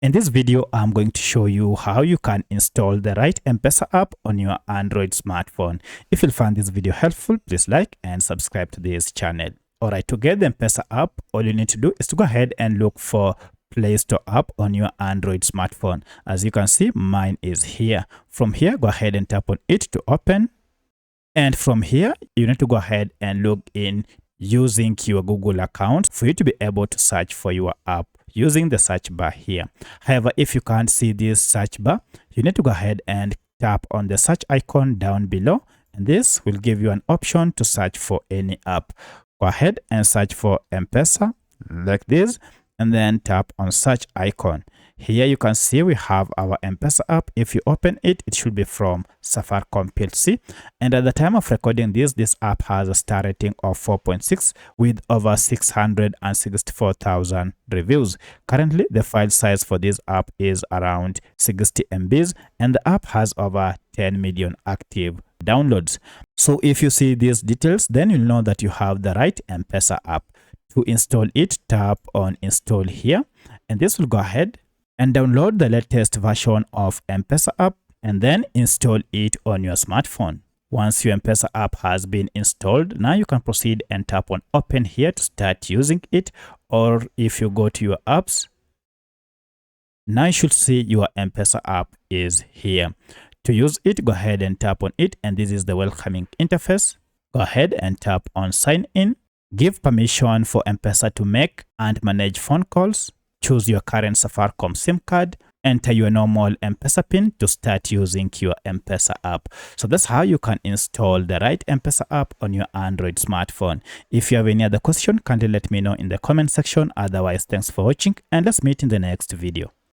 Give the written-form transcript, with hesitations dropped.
In this video, I'm going to show you how you can install the right M-Pesa app on your Android smartphone. If you find this video helpful, please like and subscribe to this channel. Alright, to get the M-Pesa app, all you need to do is to go ahead and look for Play Store app on your Android smartphone. As you can see, mine is here. From here, go ahead and tap on it to open. And from here, you need to go ahead and log in using your Google account for you to be able to search for your app using the search bar here. However, if you can't see this search bar, you need to go ahead and tap on the search icon down below, and this will give you an option to search for any app. Go ahead and search for M-Pesa like this, and then tap on search icon. Here you can see we have our M-Pesa app. If you open it, it should be from Safaricom PLC. And at the time of recording this app has a star rating of 4.6 with over 664,000 reviews. Currently, the file size for this app is around 60 MBs, and the app has over 10 million active downloads. So if you see these details, then you'll know that you have the right M-Pesa app. To install it, tap on install here, and this will go ahead and download the latest version of M-Pesa app and then install it on your smartphone. Once your M-Pesa app has been installed, now you can proceed and tap on open here to start using it. Or if you go to your apps, now you should see your M-Pesa app is here. To use it, go ahead and tap on it, and this is the welcoming interface. Go ahead and tap on sign in. Give permission for M-Pesa to make and manage phone calls. Choose your current Safaricom SIM card. Enter your normal M-Pesa PIN to start using your M-Pesa app. So that's how you can install the right M-Pesa app on your Android smartphone. If you have any other question, kindly let me know in the comment section. Otherwise, thanks for watching, and let's meet in the next video.